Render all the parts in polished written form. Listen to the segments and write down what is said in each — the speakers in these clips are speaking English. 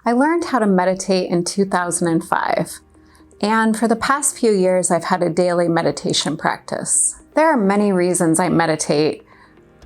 I learned how to meditate in 2005, and for the past few years I've had a daily meditation practice. There are many reasons I meditate,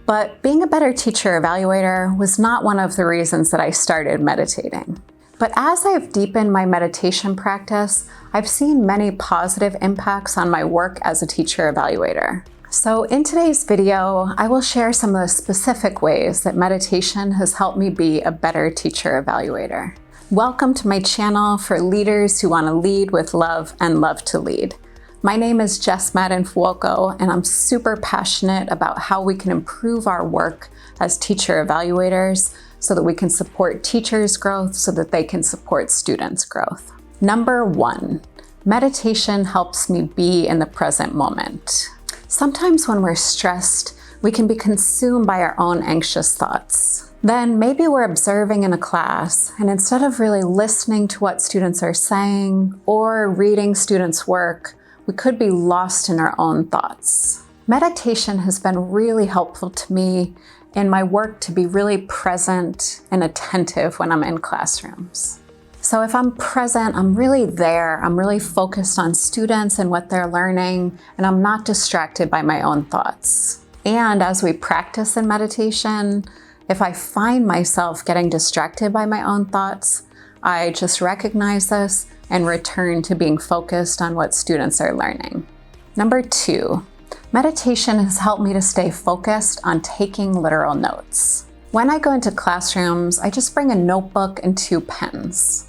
but being a better teacher evaluator was not one of the reasons that I started meditating. But as I've deepened my meditation practice, I've seen many positive impacts on my work as a teacher evaluator. So in today's video, I will share some of the specific ways that meditation has helped me be a better teacher evaluator. Welcome to my channel for leaders who want to lead with love and love to lead. My name is Jess Madden-Fuoco, and I'm super passionate about how we can improve our work as teacher evaluators so that we can support teachers' growth so that they can support students' growth. Number 1, meditation helps me be in the present moment. Sometimes when we're stressed, we can be consumed by our own anxious thoughts. Then maybe we're observing in a class, and instead of really listening to what students are saying or reading students' work, we could be lost in our own thoughts. Meditation has been really helpful to me in my work to be really present and attentive when I'm in classrooms. So if I'm present, I'm really there, I'm really focused on students and what they're learning, and I'm not distracted by my own thoughts. And as we practice in meditation, if I find myself getting distracted by my own thoughts, I just recognize this and return to being focused on what students are learning. Number 2, meditation has helped me to stay focused on taking literal notes. When I go into classrooms, I just bring a notebook and 2 pens.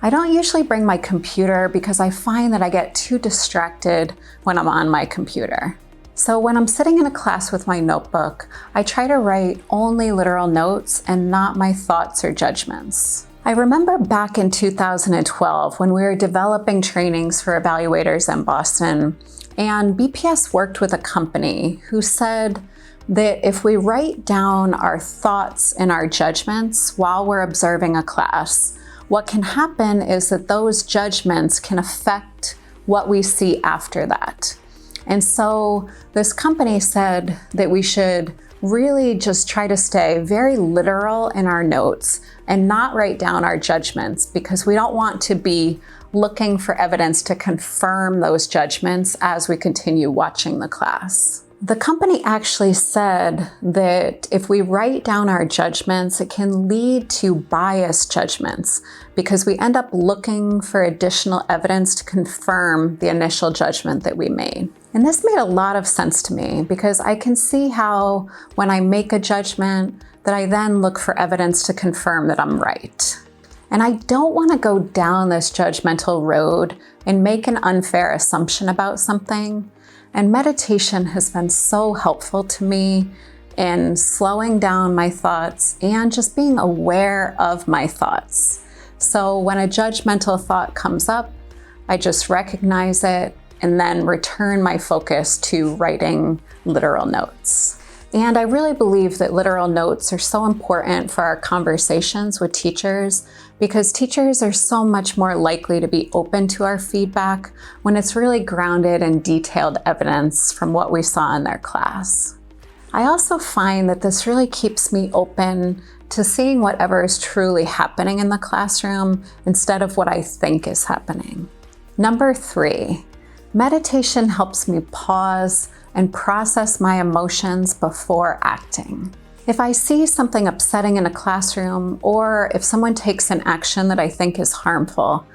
I don't usually bring my computer because I find that I get too distracted when I'm on my computer. So when I'm sitting in a class with my notebook, I try to write only literal notes and not my thoughts or judgments. I remember back in 2012 when we were developing trainings for evaluators in Boston, and BPS worked with a company who said that if we write down our thoughts and our judgments while we're observing a class, what can happen is that those judgments can affect what we see after that. And so this company said that we should really just try to stay very literal in our notes and not write down our judgments, because we don't want to be looking for evidence to confirm those judgments as we continue watching the class. The company actually said that if we write down our judgments, it can lead to biased judgments because we end up looking for additional evidence to confirm the initial judgment that we made. And this made a lot of sense to me because I can see how when I make a judgment that I then look for evidence to confirm that I'm right. And I don't want to go down this judgmental road and make an unfair assumption about something. And meditation has been so helpful to me in slowing down my thoughts and just being aware of my thoughts. So when a judgmental thought comes up, I just recognize it and then return my focus to writing literal notes. And I really believe that literal notes are so important for our conversations with teachers because teachers are so much more likely to be open to our feedback when it's really grounded in detailed evidence from what we saw in their class. I also find that this really keeps me open to seeing whatever is truly happening in the classroom instead of what I think is happening. Number 3, meditation helps me pause and process my emotions before acting. If I see something upsetting in a classroom, or if someone takes an action that I think is harmful,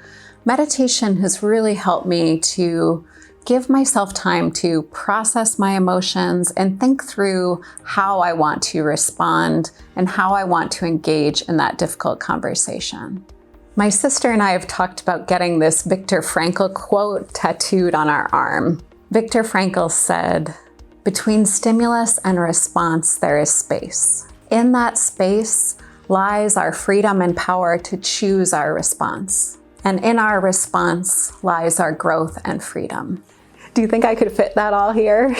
meditation has really helped me to give myself time to process my emotions and think through how I want to respond and how I want to engage in that difficult conversation. My sister and I have talked about getting this Viktor Frankl quote tattooed on our arm. Viktor Frankl said, "Between stimulus and response, there is space. In that space lies our freedom and power to choose our response. And in our response lies our growth and freedom." Do you think I could fit that all here?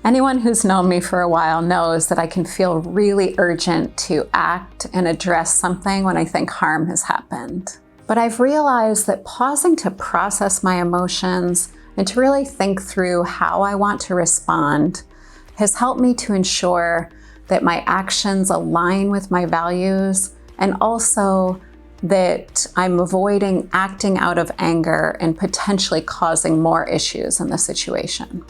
Anyone who's known me for a while knows that I can feel really urgent to act and address something when I think harm has happened. But I've realized that pausing to process my emotions and to really think through how I want to respond has helped me to ensure that my actions align with my values and also that I'm avoiding acting out of anger and potentially causing more issues in the situation.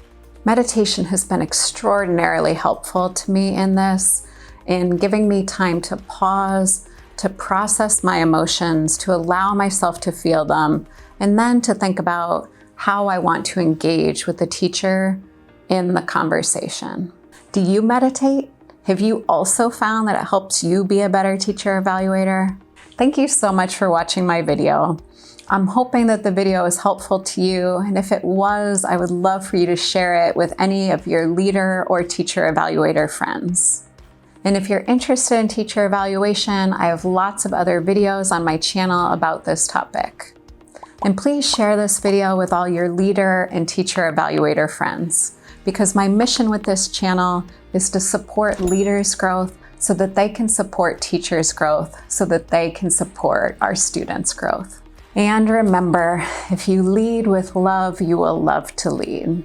Meditation has been extraordinarily helpful to me in this, in giving me time to pause, to process my emotions, to allow myself to feel them, and then to think about how I want to engage with the teacher in the conversation. Do you meditate? Have you also found that it helps you be a better teacher evaluator? Thank you so much for watching my video. I'm hoping that the video is helpful to you, and if it was, I would love for you to share it with any of your leader or teacher evaluator friends. And if you're interested in teacher evaluation, I have lots of other videos on my channel about this topic. And please share this video with all your leader and teacher evaluator friends, because my mission with this channel is to support leaders' growth so that they can support teachers' growth, so that they can support our students' growth. And remember, if you lead with love, you will love to lead.